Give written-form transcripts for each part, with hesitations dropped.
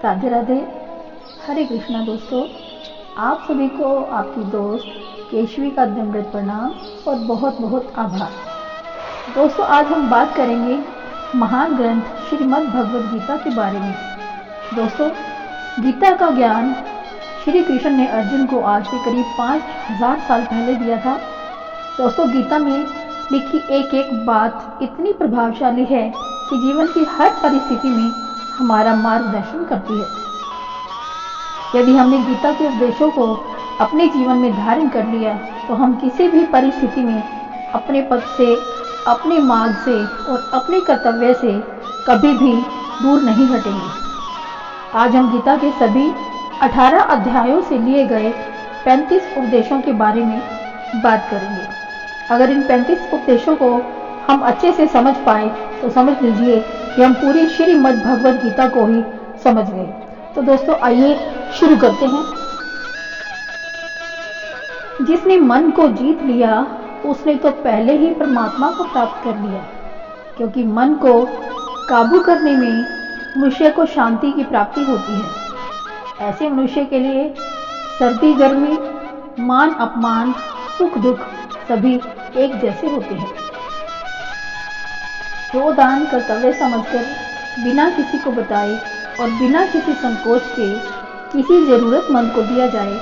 राधे राधे, हरे कृष्णा दोस्तों। आप सभी को आपकी दोस्त केशवी का दंडवत प्रणाम और बहुत बहुत आभार। दोस्तों, आज हम बात करेंगे महान ग्रंथ श्रीमद् भगवद गीता के बारे में। दोस्तों, गीता का ज्ञान श्री कृष्ण ने अर्जुन को आज से करीब 5000 साल पहले दिया था। दोस्तों, गीता में लिखी एक एक बात इतनी प्रभावशाली है कि जीवन की हर परिस्थिति में हमारा मार्गदर्शन करती है। यदि हमने गीता के उपदेशों को अपने जीवन में धारण कर लिया तो हम किसी भी परिस्थिति में अपने पथ से, अपने मार्ग से और अपने कर्तव्य से कभी भी दूर नहीं हटेंगे। आज हम गीता के सभी 18 अध्यायों से लिए गए 35 उपदेशों के बारे में बात करेंगे। अगर इन 35 उपदेशों को हम अच्छे से समझ पाए तो समझ लीजिए कि हम पूरी श्रीमद् भगवद गीता को ही समझ गए। तो दोस्तों, आइए शुरू करते हैं। जिसने मन को जीत लिया उसने तो पहले ही परमात्मा को प्राप्त कर लिया, क्योंकि मन को काबू करने में मनुष्य को शांति की प्राप्ति होती है। ऐसे मनुष्य के लिए सर्दी गर्मी, मान अपमान, सुख दुख सभी एक जैसे होते हैं। जो दान कर्तव्य समझकर बिना किसी को बताए और बिना किसी संकोच के किसी जरूरतमंद को दिया जाए,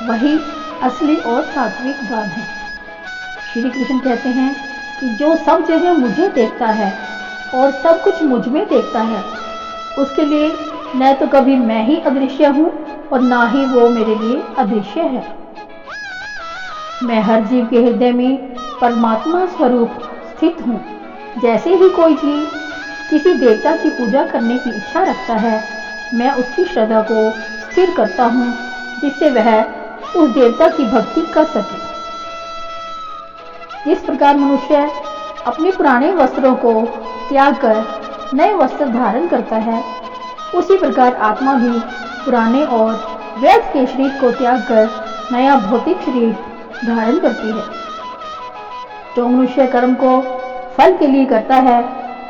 वही असली और सात्विक दान है। श्री कृष्ण कहते हैं कि जो सब जगह मुझे देखता है और सब कुछ मुझ में देखता है, उसके लिए न तो कभी मैं ही अदृश्य हूँ और ना ही वो मेरे लिए अदृश्य है। मैं हर जीव के हृदय में परमात्मा स्वरूप स्थित हूँ। जैसे ही कोई जीव किसी देवता की पूजा करने की इच्छा रखता है, मैं उसकी श्रद्धा को स्थिर करता हूँ, जिससे वह उस देवता की भक्ति कर सके। जिस प्रकार मनुष्य अपने पुराने वस्त्रों को त्याग कर नए वस्त्र धारण करता है, उसी प्रकार आत्मा भी पुराने और व्यर्थ के शरीर को त्याग कर नया भौतिक शरीर धारण करती है। जो मनुष्य कर्म को फल के लिए करता है,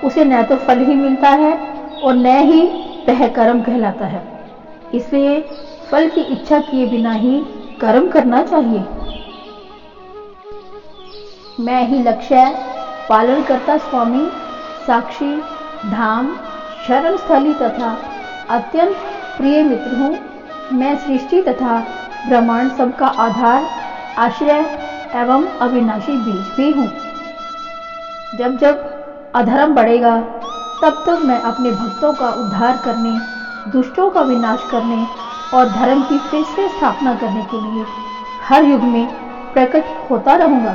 उसे न तो फल ही मिलता है और न ही वह कर्म कहलाता है। इसलिए फल की इच्छा किए बिना ही कर्म करना चाहिए। मैं ही लक्ष्य, पालन करता स्वामी, साक्षी, धाम, शरण स्थली तथा अत्यंत प्रिय मित्र हूँ। मैं सृष्टि तथा ब्रह्मांड सबका आधार, आश्रय एवं अविनाशी बीज भी हूँ। जब जब अधर्म बढ़ेगा तब तक मैं अपने भक्तों का उद्धार करने, दुष्टों का विनाश करने और धर्म की फिर से स्थापना करने के लिए हर युग में प्रकट होता रहूंगा।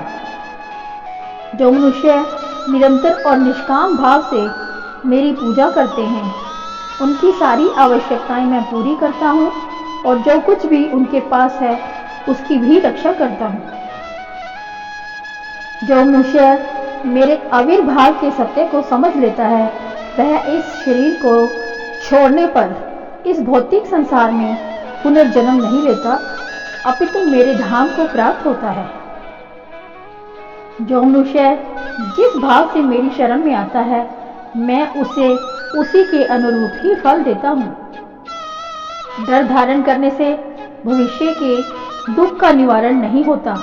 जो मनुष्य निरंतर और निष्काम भाव से मेरी पूजा करते हैं, उनकी सारी आवश्यकताएं मैं पूरी करता हूँ और जो कुछ भी उनके पास है उसकी भी रक्षा करता हूँ। जो मनुष्य मेरे आविर्भाव के सत्य को समझ लेता है, वह इस शरीर को छोड़ने पर इस भौतिक संसार में पुनर्जन्म नहीं लेता, अपितु मेरे धाम को प्राप्त होता है। जो मनुष्य जिस भाव से मेरी शरण में आता है, मैं उसे उसी के अनुरूप ही फल देता हूँ। डर धारण करने से भविष्य के दुख का निवारण नहीं होता।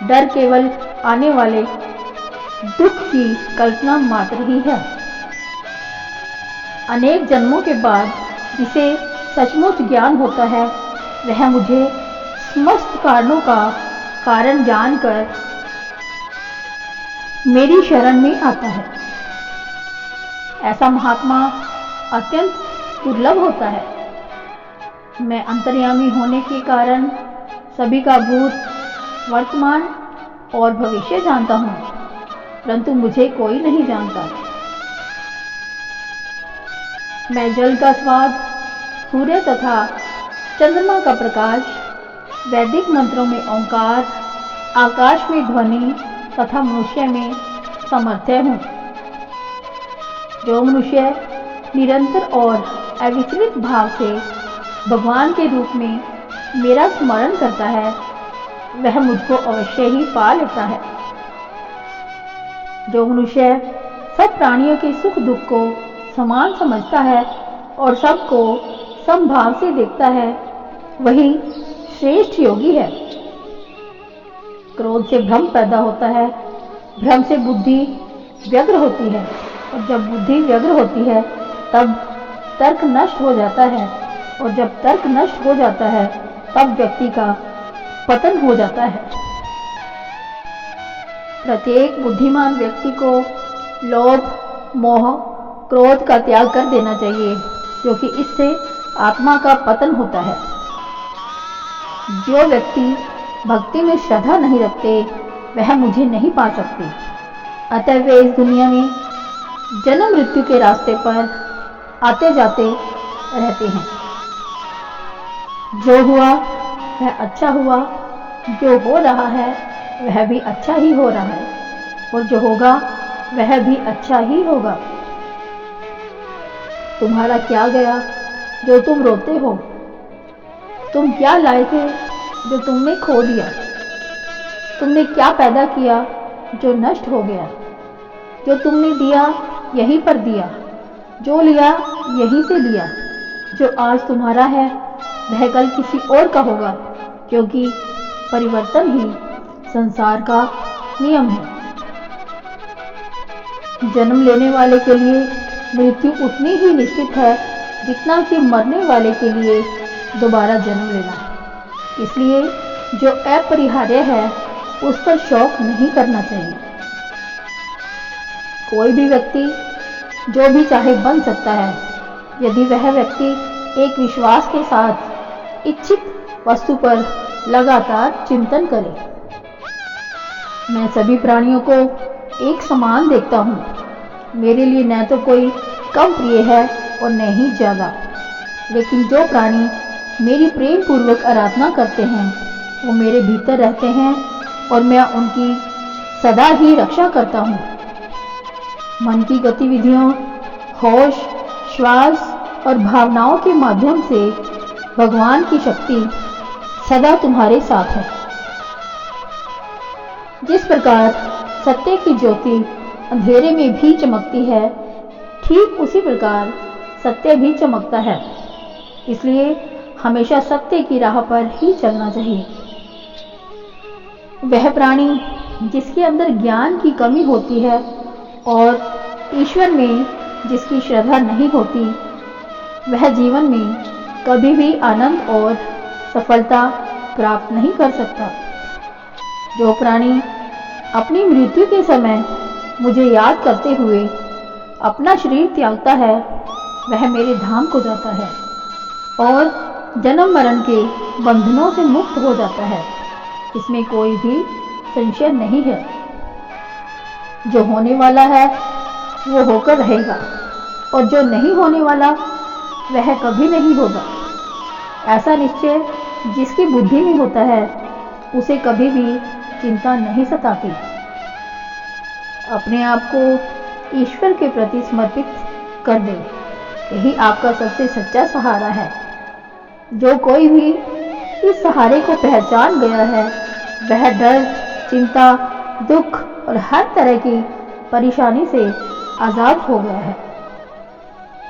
डर केवल आने वाले दुख की कल्पना मात्र ही है। अनेक जन्मों के बाद जिसे सचमुच ज्ञान होता है, वह मुझे समस्त कारणों का कारण जानकर मेरी शरण में आता है। ऐसा महात्मा अत्यंत दुर्लभ होता है। मैं अंतर्यामी होने के कारण सभी का भूत, वर्तमान और भविष्य जानता हूँ, परंतु मुझे कोई नहीं जानता। मैं जल का स्वाद, सूर्य तथा चंद्रमा का प्रकाश, वैदिक मंत्रों में ओंकार, आकाश में ध्वनि तथा मनुष्य में सामर्थ्य हूँ। जो मनुष्य निरंतर और अविचलित भाव से भगवान के रूप में मेरा स्मरण करता है, वह मुझको अवश्य ही पा लेता है। जो मनुष्य सब प्राणियों के सुख दुख को समान समझता है, और सबको समभाव से देखता है, वही श्रेष्ठ योगी है। क्रोध से भ्रम पैदा होता है, भ्रम से बुद्धि व्यग्र होती है, और जब बुद्धि व्यग्र होती है तब तर्क नष्ट हो जाता है, और जब तर्क नष्ट हो जाता है तब व्यक्ति का पतन हो जाता है। प्रत्येक बुद्धिमान व्यक्ति को लोभ, मोह, क्रोध का त्याग कर देना चाहिए, क्योंकि इससे आत्मा का पतन होता है। जो व्यक्ति भक्ति में श्रद्धा नहीं रखते वह मुझे नहीं पा सकते, अतः वे इस दुनिया में जन्म मृत्यु के रास्ते पर आते जाते रहते हैं। जो हुआ वह अच्छा हुआ, जो हो रहा है वह भी अच्छा ही हो रहा है, और जो होगा वह भी अच्छा ही होगा। तुम्हारा क्या गया जो तुम रोते हो? तुम क्या लाए थे जो तुमने खो दिया? तुमने क्या पैदा किया जो नष्ट हो गया? जो तुमने दिया यहीं पर दिया, जो लिया यहीं से लिया। जो आज तुम्हारा है वह कल किसी और का होगा, क्योंकि परिवर्तन ही संसार का नियम है। जन्म लेने वाले के लिए मृत्यु उतनी ही निश्चित है जितना कि मरने वाले के लिए दोबारा जन्म लेना। इसलिए जो अपरिहार्य है उस पर शौक नहीं करना चाहिए। कोई भी व्यक्ति जो भी चाहे बन सकता है, यदि वह व्यक्ति एक विश्वास के साथ इच्छित वस्तु पर लगातार चिंतन करे। मैं सभी प्राणियों को एक समान देखता हूँ। मेरे लिए न तो कोई कम प्रिय है और न ही ज्यादा, लेकिन जो प्राणी मेरी प्रेम पूर्वक आराधना करते हैं वो मेरे भीतर रहते हैं और मैं उनकी सदा ही रक्षा करता हूँ। मन की गतिविधियों, होश, श्वास और भावनाओं के माध्यम से भगवान की शक्ति सदा तुम्हारे साथ है। जिस प्रकार सत्य की ज्योति अंधेरे में भी चमकती है, ठीक उसी प्रकार सत्य भी चमकता है। इसलिए हमेशा सत्य की राह पर ही चलना चाहिए। वह प्राणी जिसके अंदर ज्ञान की कमी होती है और ईश्वर में जिसकी श्रद्धा नहीं होती, वह जीवन में कभी भी आनंद और सफलता प्राप्त नहीं कर सकता। जो प्राणी अपनी मृत्यु के समय मुझे याद करते हुए अपना शरीर त्यागता है, वह मेरे धाम को जाता है और जन्म मरण के बंधनों से मुक्त हो जाता है। इसमें कोई भी संशय नहीं है। जो होने वाला है वो होकर रहेगा, और जो नहीं होने वाला वह कभी नहीं होगा। ऐसा निश्चय जिसकी बुद्धि में होता है उसे कभी भी चिंता नहीं सताती। अपने आप को ईश्वर के प्रति समर्पित कर दे, यही आपका सबसे सच्चा सहारा है। जो कोई भी इस सहारे को पहचान गया है वह डर, चिंता, दुख और हर तरह की परेशानी से आजाद हो गया है।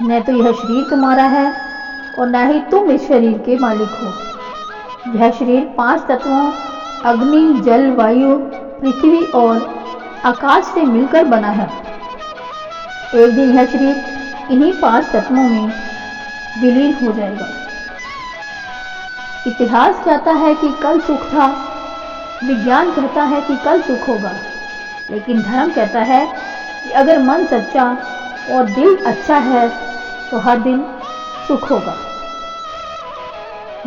न तो यह शरीर तुम्हारा है और न ही तुम इस शरीर के मालिक हो। यह शरीर 5 तत्वों अग्नि, जल, वायु, पृथ्वी और आकाश से मिलकर बना है। एक दिन यह शरीर इन्हीं 5 तत्वों में विलीन हो जाएगा। इतिहास कहता है कि कल सुख था, विज्ञान कहता है कि कल सुख होगा, लेकिन धर्म कहता है कि अगर मन सच्चा और दिल अच्छा है तो हर दिन सुख होगा।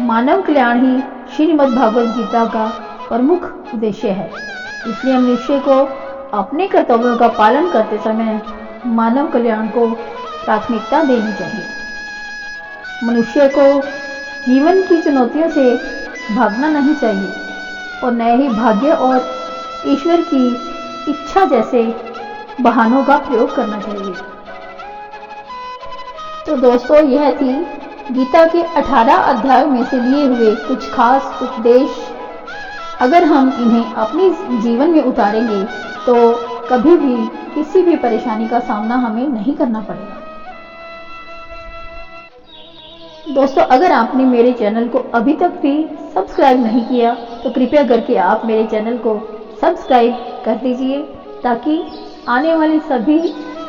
मानव कल्याण ही श्रीमद् भागवत गीता का प्रमुख उद्देश्य है। इसलिए मनुष्य को अपने कर्तव्यों का पालन करते समय मानव कल्याण को प्राथमिकता देनी चाहिए। मनुष्य को जीवन की चुनौतियों से भागना नहीं चाहिए और न ही भाग्य और ईश्वर की इच्छा जैसे बहानों का प्रयोग करना चाहिए। तो दोस्तों, यह थी गीता के 18 अध्यायों में से लिए हुए कुछ खास उपदेश। अगर हम इन्हें अपने जीवन में उतारेंगे तो कभी भी किसी भी परेशानी का सामना हमें नहीं करना पड़ेगा। दोस्तों अगर आपने मेरे चैनल को अभी तक भी सब्सक्राइब नहीं किया तो कृपया करके आप मेरे चैनल को सब्सक्राइब कर दीजिए ताकि आने वाली सभी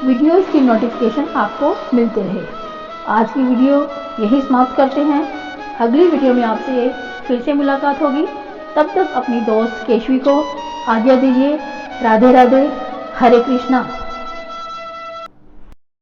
वीडियोस की नोटिफिकेशन आपको मिलते रहे। आज की वीडियो यही समाप्त करते हैं। अगली वीडियो में आपसे फिर से मुलाकात होगी। तब तक अपनी दोस्त केशवी को आज्ञा दीजिए। राधे राधे, हरे कृष्णा।